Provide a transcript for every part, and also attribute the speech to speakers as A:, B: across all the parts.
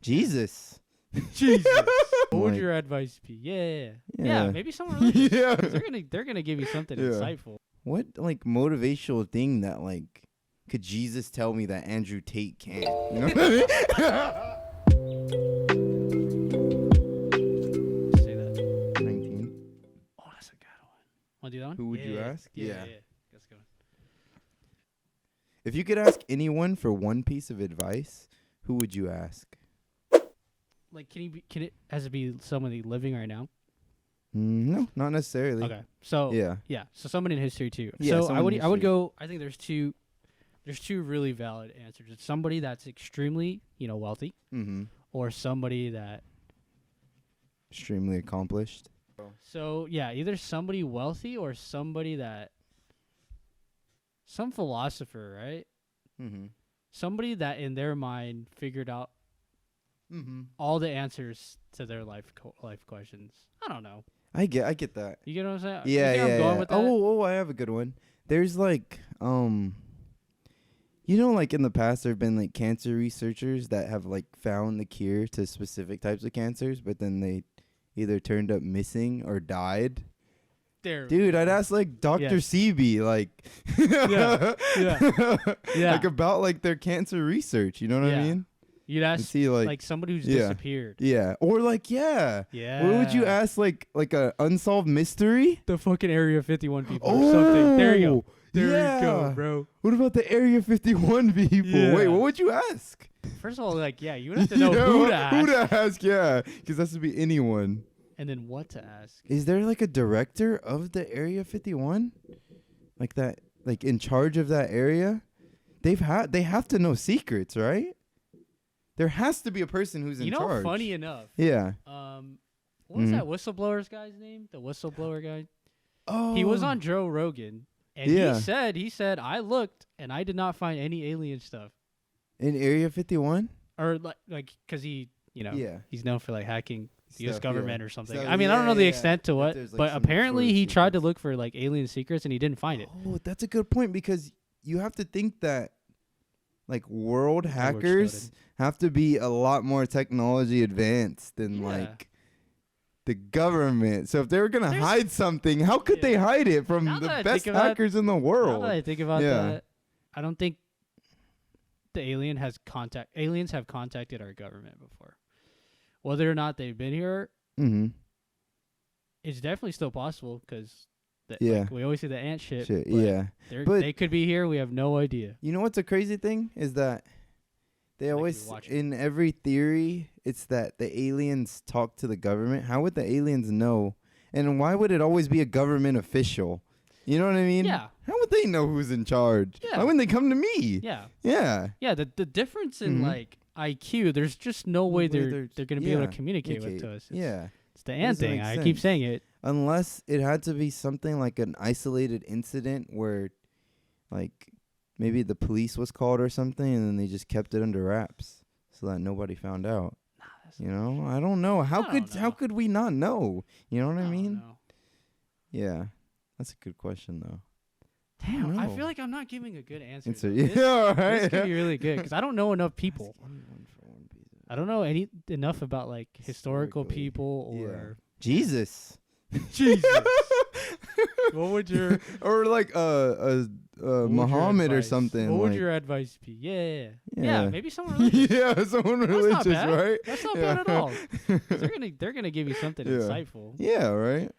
A: Jesus.
B: Jesus. What would
A: Like-
B: your advice be? Yeah.
A: Yeah.
B: Maybe someone religious.
A: Yeah.
B: They're gonna give you something
A: Yeah.
B: insightful.
A: What like motivational thing that like could Jesus tell me that Andrew Tate can't? You know what I mean?
B: Say that.
A: 19.
B: Oh, that's a good one. Want to do that one?
A: Who would you ask?
B: Yeah. Let's go.
A: If you could ask anyone for one piece of advice, who would you ask?
B: Like, can it has it be somebody living right now?
A: No, not necessarily.
B: Okay. So
A: Yeah.
B: So someone in history too.
A: Yeah,
B: So
A: someone in
B: I would
A: history.
B: go. I think there's two really valid answers. It's somebody that's extremely wealthy,
A: Mm-hmm.
B: or somebody that.
A: Extremely accomplished.
B: So yeah, either somebody wealthy or somebody that. Some philosopher, right?
A: Mm-hmm.
B: Somebody that in their mind figured out
A: Mm-hmm.
B: all the answers to their life questions. I don't know.
A: I get that.
B: You get what I'm saying?
A: Yeah,
B: you get where I'm going with that?
A: Oh, I have a good one. There's like, like in the past there have been like cancer researchers that have like found the cure to specific types of cancers, but then they either turned up missing or died.
B: There,
A: Dude, I'd ask like Dr.
B: Yes.
A: Sebi, like,
B: Yeah. Yeah.
A: like about like their cancer research. You know what I
B: Yeah.
A: mean?
B: You'd ask
A: see, like
B: somebody who's
A: yeah.
B: disappeared.
A: Yeah, or like
B: Yeah.
A: What would you ask? Like a unsolved mystery?
B: The fucking Area 51 people or something. There you go. There you go,
A: Yeah.
B: bro.
A: What about the Area 51 people?
B: Yeah.
A: Wait, what would you ask?
B: First of all, you would have to know who to ask.
A: Who to ask, yeah. Because that would be anyone.
B: And then what to ask.
A: Is there like a director of the Area 51? Like that, like in charge of that area? They have to know secrets, right? There has to be a person who's in charge.
B: Funny enough.
A: Yeah.
B: What was that whistleblower's guy's name? The whistleblower guy?
A: Oh.
B: He was on Joe Rogan. And
A: Yeah.
B: he said, I looked and I did not find any alien stuff.
A: In Area 51?
B: Or because he,
A: Yeah.
B: he's known for hacking the U.S.
A: Stuff,
B: government
A: yeah.
B: or something.
A: So,
B: I mean, I don't know the
A: yeah,
B: extent to
A: if
B: what,
A: there's, like,
B: but
A: some
B: apparently
A: sort of
B: he tried to
A: secrets.
B: look for alien secrets and he didn't find it.
A: Oh, that's a good point because you have to think that like world
B: Edward
A: hackers
B: Snowden.
A: have to be a lot more technology advanced than
B: Yeah.
A: like the government. So if they were going to
B: There's-
A: hide something, how could they
B: Yeah.
A: hide it from
B: Now
A: the
B: that I
A: best
B: think about it-
A: hackers in the
B: Now
A: world?
B: that I think about
A: Yeah.
B: that, I don't think aliens have contacted our government before. Whether or not they've been here,
A: Mm-hmm.
B: it's definitely still possible because
A: Yeah.
B: we always see the ant shit.
A: Shit,
B: but
A: yeah. But-
B: they could be here. We have no idea.
A: You know what's a crazy thing is that they
B: Like
A: always
B: you're watching.
A: in every theory it's that the aliens talk to the government. How would the aliens know? And why would it always be a government official? You know what I mean?
B: Yeah.
A: How would they know who's in charge?
B: Yeah.
A: Why wouldn't they come to me?
B: Yeah.
A: Yeah.
B: Yeah, the difference in
A: Mhm.
B: IQ, there's just no way they're going to be able
A: yeah,
B: to communicate with us.
A: Yeah.
B: It's the ant
A: doesn't
B: thing.
A: make
B: I keep
A: sense.
B: saying it.
A: Unless it had to be something like an isolated incident where like maybe the police was called or something and then they just kept it under wraps so that nobody found out. You know? I don't know. How
B: know.
A: could we not know? You know what I
B: don't
A: mean?
B: know.
A: Yeah. That's a good question though.
B: Damn, I
A: know.
B: feel like I'm not giving a good answer.
A: Answer.
B: though.
A: Yeah,
B: This,
A: all
B: this
A: right.
B: could be really good because I don't know enough people.
A: Ask anyone for one piece of
B: I don't know enough about historical
A: Historically.
B: people
A: Yeah.
B: or
A: Jesus.
B: Jesus. What would your
A: or like
B: what would your
A: Muhammad or
B: advice-
A: something.
B: What would
A: like,
B: your advice be? Yeah.
A: Yeah.
B: Maybe someone religious.
A: yeah, someone
B: That's not
A: religious,
B: bad.
A: right?
B: That's not
A: Yeah.
B: bad at all. 'Cause they're gonna give you something
A: Yeah.
B: insightful.
A: Yeah, right.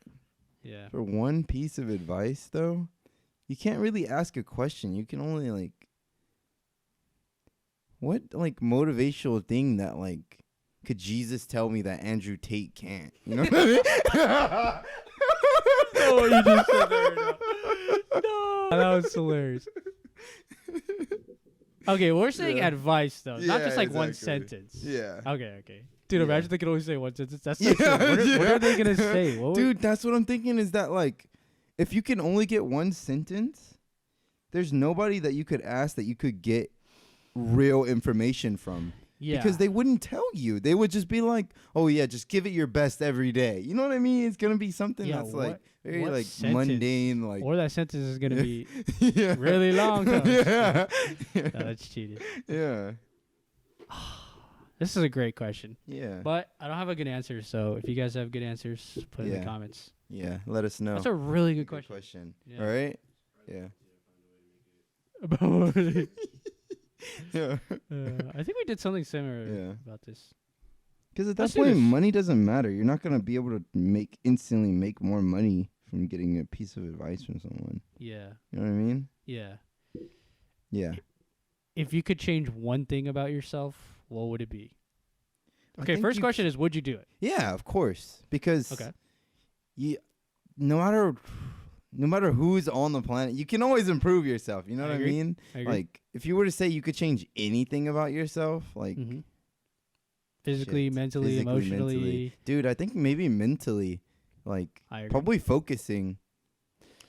B: Yeah.
A: For one piece of advice, though, you can't really ask a question. You can only what motivational thing that could Jesus tell me that Andrew Tate can't? You know what I mean?
B: Oh, what you just said there. No, that was hilarious. Okay, we're saying
A: Yeah.
B: advice though, not
A: Yeah,
B: just one
A: exactly.
B: sentence.
A: Yeah.
B: Okay. Dude,
A: Yeah.
B: imagine they could only say one sentence. That's so
A: Yeah,
B: true. What
A: yeah.
B: are they gonna say? What would-
A: Dude, that's what I'm thinking is that if you can only get one sentence, there's nobody that you could ask that you could get real information from.
B: yeah.
A: Because they wouldn't tell you. They would just be like, "Oh yeah, just give it your best every day." You know what I mean? It's gonna be something
B: Yeah,
A: that's
B: what-
A: very
B: what sentence?
A: mundane,
B: or that sentence is gonna be
A: yeah.
B: really long. Though.
A: yeah.
B: No, that's cheated.
A: Yeah.
B: This is a great question,
A: Yeah.
B: but I don't have a good answer. So if you guys have good answers, put it in the
A: Yeah.
B: comments.
A: Yeah. Let us know.
B: That's a really good
A: Good
B: question.
A: question.
B: Yeah.
A: All right. Yeah.
B: I
A: Yeah.
B: think we did something similar
A: Yeah.
B: about this.
A: Because at
B: Let's
A: that
B: do
A: point,
B: this.
A: money doesn't matter. You're not gonna be able to instantly make more money from getting a piece of advice from someone.
B: Yeah.
A: You know what I mean?
B: Yeah.
A: Yeah.
B: If you could change one thing about yourself, what would it be?
A: I
B: Okay,
A: think
B: first
A: you
B: question is, would you do it?
A: Yeah, of course. Because
B: Okay.
A: you, no matter who's on the planet, you can always improve yourself. You know
B: I
A: what
B: agree.
A: I mean?
B: I agree.
A: Like, if you were to say you could change anything about yourself, like,
B: Physically,
A: shit,
B: mentally,
A: physically,
B: emotionally.
A: mentally. Dude, I think maybe mentally, like,
B: I agree.
A: probably focusing.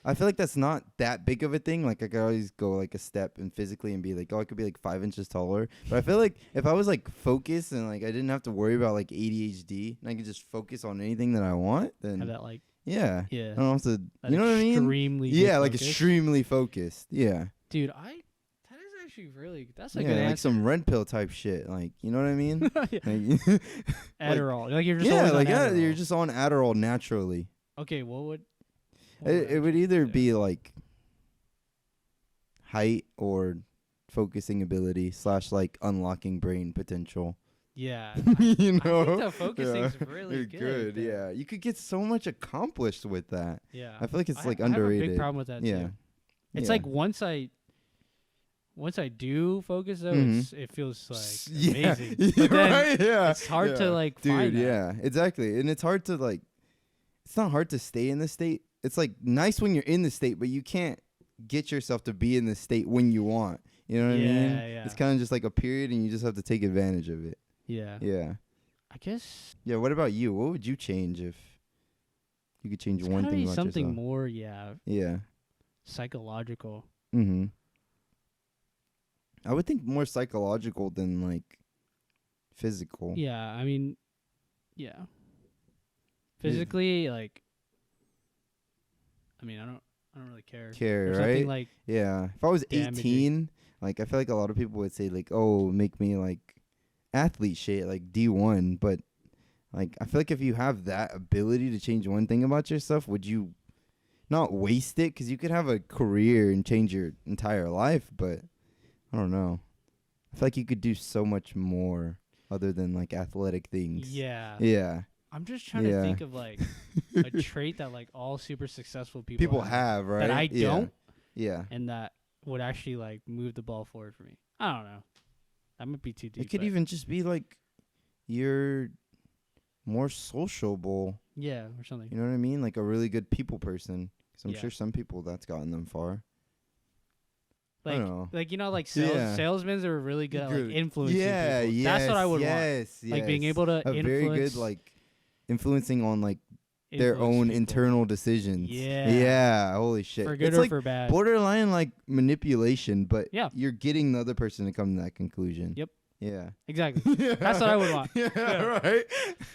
A: I feel like that's not that big of a thing. Like, I could always go like a step and physically and be like, oh, I could be like 5 inches taller. But I feel like if I was like focused and like I didn't have to worry about like ADHD and I could just focus on anything that I want, then
B: Have that, like,
A: yeah, I
B: yeah.
A: don't have to.
B: That
A: You know what I mean?
B: extremely good
A: Yeah, like
B: focus.
A: extremely focused. Yeah,
B: Dude, that is actually really, that's a
A: yeah,
B: good
A: like
B: answer.
A: some red pill type shit. Like, you know what I mean?
B: Yeah.
A: Like,
B: Adderall. Like you're just
A: yeah,
B: always on
A: like yeah,
B: Adderall.
A: you're just on Adderall naturally.
B: Okay, what would
A: It would either
B: do?
A: be like height or focusing ability / like unlocking brain potential.
B: Yeah.
A: You
B: I
A: know,
B: think the focusing's
A: Yeah.
B: really
A: You're
B: good. though.
A: Yeah, you could get so much accomplished with that.
B: Yeah.
A: I feel like it's like
B: I have a
A: underrated.
B: big problem with that
A: Yeah.
B: too. It's
A: Yeah.
B: like once I do focus though,
A: Mhm.
B: it feels like
A: Yeah,
B: amazing.
A: yeah,
B: But then
A: right? Yeah,
B: it's hard
A: yeah.
B: to like
A: Dude,
B: find that.
A: yeah, exactly. And it's hard to like, it's not hard to stay in the state. It's like nice when you're in the state, but you can't get yourself to be in the state when you want. You know what I mean?
B: Yeah.
A: It's kind of just like a period and you just have to take advantage of it.
B: Yeah.
A: Yeah.
B: I guess
A: Yeah, what about you? What would you change if you could change
B: it's
A: one
B: gotta
A: thing
B: be
A: about
B: something
A: yourself?
B: more, yeah,
A: Yeah.
B: psychological.
A: Mhm. I would think more psychological than like physical.
B: Yeah, I mean, yeah. Physically, like, I mean, I don't really care.
A: Care,
B: Or
A: right?
B: something like,
A: Yeah. If I was
B: damaging.
A: 18, like I feel like a lot of people would say like, "Oh, make me like athlete shit, like D1." But like I feel like if you have that ability to change one thing about yourself, would you not waste it? Because you could have a career and change your entire life, but I don't know. I feel like you could do so much more other than like athletic things.
B: yeah.
A: Yeah.
B: I'm just trying to
A: Yeah.
B: think of like a trait that like all super successful people
A: People have, right?
B: that I
A: Yeah.
B: don't,
A: Yeah.
B: and that would actually like move the ball forward for me. I don't know. That might be too deep.
A: It could
B: but
A: even just be like you're more sociable.
B: yeah, or something.
A: You know what I mean? Like a really good people person. 'Cause I'm
B: Yeah.
A: sure some people that's gotten them far. I
B: Like,
A: don't know.
B: like you know, like
A: Yeah.
B: salesmen are really good at
A: Good.
B: like influencing
A: Yeah,
B: people.
A: yes,
B: That's what I would want.
A: yes,
B: Like being
A: yes.
B: able to
A: a
B: influence.
A: very good like influencing on like their
B: influence
A: own
B: people.
A: internal decisions.
B: Yeah.
A: Yeah. Holy shit.
B: for good
A: it's
B: or
A: like
B: for bad.
A: borderline like manipulation, but
B: Yeah.
A: you're getting the other person to come to that conclusion.
B: Yep.
A: Yeah.
B: Exactly. That's what I would want.
A: Yeah,
B: Yeah.
A: right.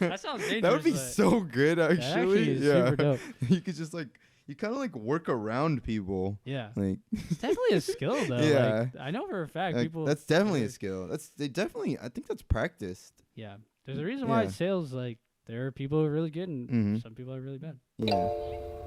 B: That sounds dangerous.
A: That would be
B: but
A: so good,
B: that
A: actually.
B: is
A: Yeah.
B: super dope.
A: You could just like you kind of like work around people.
B: Yeah.
A: Like,
B: It's definitely a skill though.
A: Yeah.
B: Like, I know for a fact
A: like,
B: people.
A: that's definitely a
B: really-
A: skill. I think that's practiced.
B: Yeah. There's a reason why
A: Yeah.
B: sales like there are people who are really good and
A: Mhm.
B: some people are really bad.
A: Yeah.